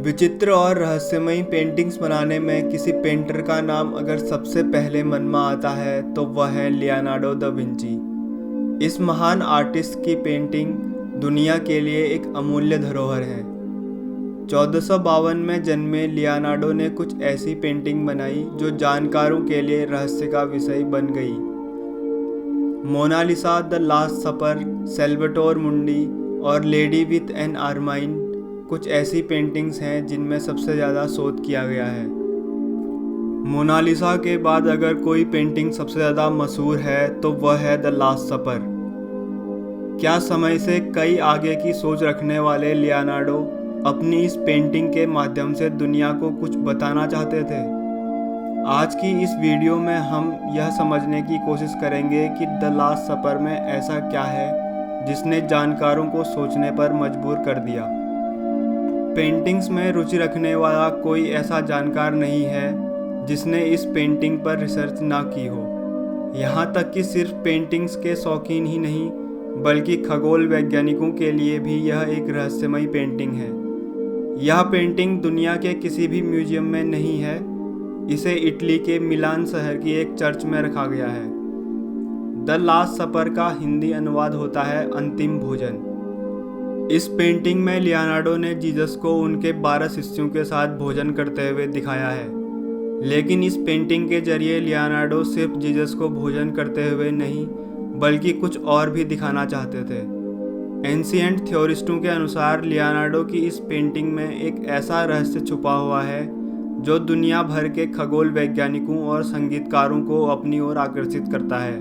विचित्र और रहस्यमयी पेंटिंग्स बनाने में किसी पेंटर का नाम अगर सबसे पहले मन में आता है तो वह है लियोनार्डो दा विंची। इस महान आर्टिस्ट की पेंटिंग दुनिया के लिए एक अमूल्य धरोहर है। 1452 में जन्मे लियोनार्डो ने कुछ ऐसी पेंटिंग बनाई जो जानकारों के लिए रहस्य का विषय बन गई। Mona Lisa, the last supper, Salvator Mundi और लेडी विथ एन आर्माइन कुछ ऐसी पेंटिंग्स हैं जिनमें सबसे ज़्यादा शोध किया गया है। मोनालिसा के बाद अगर कोई पेंटिंग सबसे ज़्यादा मशहूर है तो वह है द लास्ट सपर। क्या समय से कई आगे की सोच रखने वाले लियोनार्डो अपनी इस पेंटिंग के माध्यम से दुनिया को कुछ बताना चाहते थे? आज की इस वीडियो में हम यह समझने की कोशिश करेंगे कि द लास्ट सपर में ऐसा क्या है जिसने जानकारों को सोचने पर मजबूर कर दिया। पेंटिंग्स में रुचि रखने वाला कोई ऐसा जानकार नहीं है जिसने इस पेंटिंग पर रिसर्च ना की हो। यहाँ तक कि सिर्फ पेंटिंग्स के शौकीन ही नहीं बल्कि खगोल वैज्ञानिकों के लिए भी यह एक रहस्यमयी पेंटिंग है। यह पेंटिंग दुनिया के किसी भी म्यूजियम में नहीं है। इसे इटली के मिलान शहर की एक चर्च में रखा गया है। द लास्ट सपर का हिंदी अनुवाद होता है अंतिम भोजन। इस पेंटिंग में लियोनार्डो ने जीसस को उनके 12 शिष्यों के साथ भोजन करते हुए दिखाया है। लेकिन इस पेंटिंग के जरिए लियोनार्डो सिर्फ जीसस को भोजन करते हुए नहीं बल्कि कुछ और भी दिखाना चाहते थे। एंशिएंट थ्योरिस्टों के अनुसार लियोनार्डो की इस पेंटिंग में एक ऐसा रहस्य छुपा हुआ है जो दुनिया भर के खगोल वैज्ञानिकों और संगीतकारों को अपनी ओर आकर्षित करता है।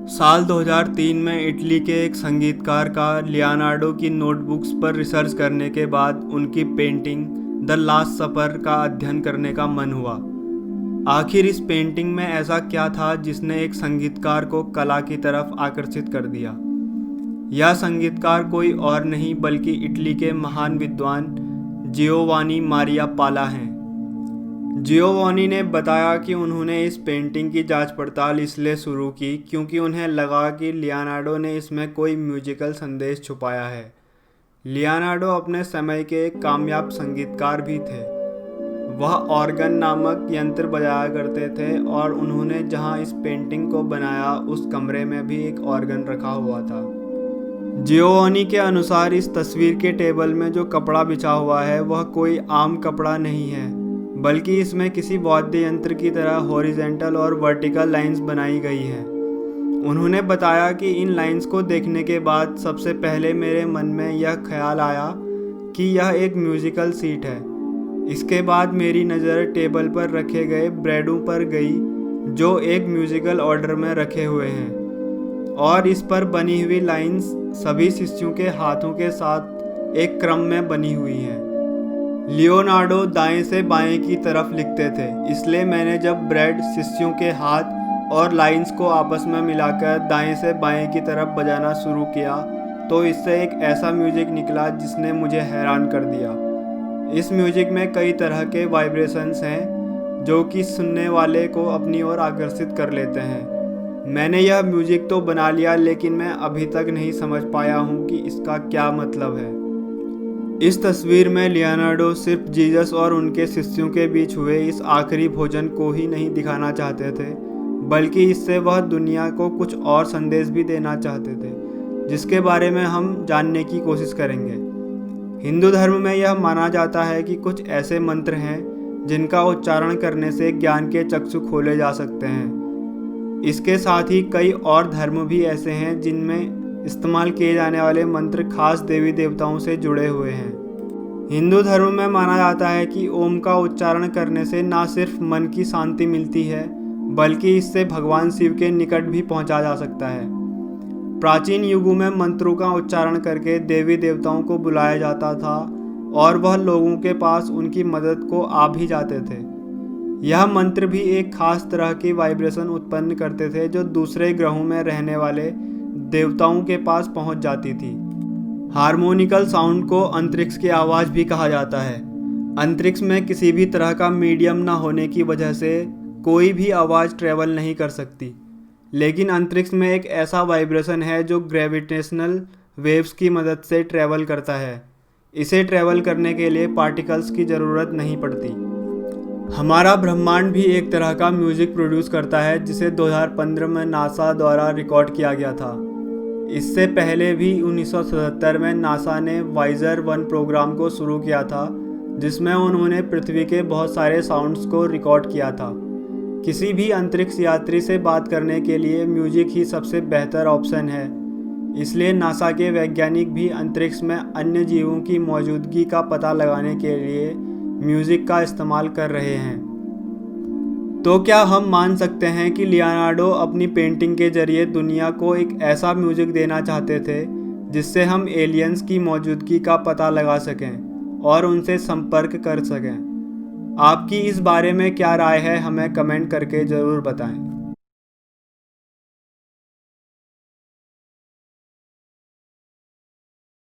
साल 2003 में इटली के एक संगीतकार का लियोनार्डो की नोटबुक्स पर रिसर्च करने के बाद उनकी पेंटिंग द लास्ट सपर का अध्ययन करने का मन हुआ। आखिर इस पेंटिंग में ऐसा क्या था जिसने एक संगीतकार को कला की तरफ आकर्षित कर दिया? यह संगीतकार कोई और नहीं बल्कि इटली के महान विद्वान जियोवानी मारिया पाला हैं। जियोवानी ने बताया कि उन्होंने इस पेंटिंग की जांच पड़ताल इसलिए शुरू की क्योंकि उन्हें लगा कि लियोनार्डो ने इसमें कोई म्यूजिकल संदेश छुपाया है। लियोनार्डो अपने समय के एक कामयाब संगीतकार भी थे। वह ऑर्गन नामक यंत्र बजाया करते थे और उन्होंने जहां इस पेंटिंग को बनाया उस कमरे में भी एक ऑर्गन रखा हुआ था। जियोवानी के अनुसार इस तस्वीर के टेबल में जो कपड़ा बिछा हुआ है वह कोई आम कपड़ा नहीं है बल्कि इसमें किसी वाद्य यंत्र की तरह हॉरिजॉन्टल और वर्टिकल लाइंस बनाई गई हैं। उन्होंने बताया कि इन लाइंस को देखने के बाद सबसे पहले मेरे मन में यह ख्याल आया कि यह एक म्यूजिकल सीट है। इसके बाद मेरी नज़र टेबल पर रखे गए ब्रेडों पर गई जो एक म्यूजिकल ऑर्डर में रखे हुए हैं और इस पर बनी हुई लाइंस सभी शिष्यों के हाथों के साथ एक क्रम में बनी हुई हैं। लियोनार्डो दाएं से बाएं की तरफ लिखते थे, इसलिए मैंने जब ब्रेड, शिष्यों के हाथ और लाइंस को आपस में मिलाकर दाएं से बाएं की तरफ बजाना शुरू किया तो इससे एक ऐसा म्यूजिक निकला जिसने मुझे हैरान कर दिया। इस म्यूजिक में कई तरह के वाइब्रेशंस हैं जो कि सुनने वाले को अपनी ओर आकर्षित कर लेते हैं। मैंने यह म्यूजिक तो बना लिया लेकिन मैं अभी तक नहीं समझ पाया हूँ कि इसका क्या मतलब है। इस तस्वीर में लियोनार्डो सिर्फ जीसस और उनके शिष्यों के बीच हुए इस आखिरी भोजन को ही नहीं दिखाना चाहते थे बल्कि इससे वह दुनिया को कुछ और संदेश भी देना चाहते थे जिसके बारे में हम जानने की कोशिश करेंगे। हिंदू धर्म में यह माना जाता है कि कुछ ऐसे मंत्र हैं जिनका उच्चारण करने से ज्ञान के चक्षु खोले जा सकते हैं। इसके साथ ही कई और धर्म भी ऐसे हैं जिनमें इस्तेमाल किए जाने वाले मंत्र खास देवी देवताओं से जुड़े हुए हैं। हिंदू धर्म में माना जाता है कि ओम का उच्चारण करने से न सिर्फ मन की शांति मिलती है बल्कि इससे भगवान शिव के निकट भी पहुंचा जा सकता है। प्राचीन युगों में मंत्रों का उच्चारण करके देवी देवताओं को बुलाया जाता था और वह लोगों के पास उनकी मदद को आ भी जाते थे। यह मंत्र भी एक खास तरह की वाइब्रेशन उत्पन्न करते थे जो दूसरे ग्रहों में रहने वाले देवताओं के पास पहुंच जाती थी। हार्मोनिकल साउंड को अंतरिक्ष की आवाज़ भी कहा जाता है। अंतरिक्ष में किसी भी तरह का मीडियम न होने की वजह से कोई भी आवाज़ ट्रेवल नहीं कर सकती, लेकिन अंतरिक्ष में एक ऐसा वाइब्रेशन है जो ग्रेविटेशनल वेव्स की मदद से ट्रेवल करता है। इसे ट्रैवल करने के लिए पार्टिकल्स की ज़रूरत नहीं पड़ती। हमारा ब्रह्मांड भी एक तरह का म्यूज़िक प्रोड्यूस करता है, जिसे 2015 में नासा द्वारा रिकॉर्ड किया गया था। इससे पहले भी 1977 में नासा ने वाइजर 1 प्रोग्राम को शुरू किया था, जिसमें उन्होंने पृथ्वी के बहुत सारे साउंड्स को रिकॉर्ड किया था। किसी भी अंतरिक्ष यात्री से बात करने के लिए म्यूजिक ही सबसे बेहतर ऑप्शन है, इसलिए नासा के वैज्ञानिक भी अंतरिक्ष में अन्य जीवों की मौजूदगी का पता लगाने के लिए म्यूजिक का इस्तेमाल कर रहे हैं। तो क्या हम मान सकते हैं कि लियोनार्डो अपनी पेंटिंग के जरिए दुनिया को एक ऐसा म्यूजिक देना चाहते थे जिससे हम एलियंस की मौजूदगी का पता लगा सकें और उनसे संपर्क कर सकें? आपकी इस बारे में क्या राय है, हमें कमेंट करके ज़रूर बताएं।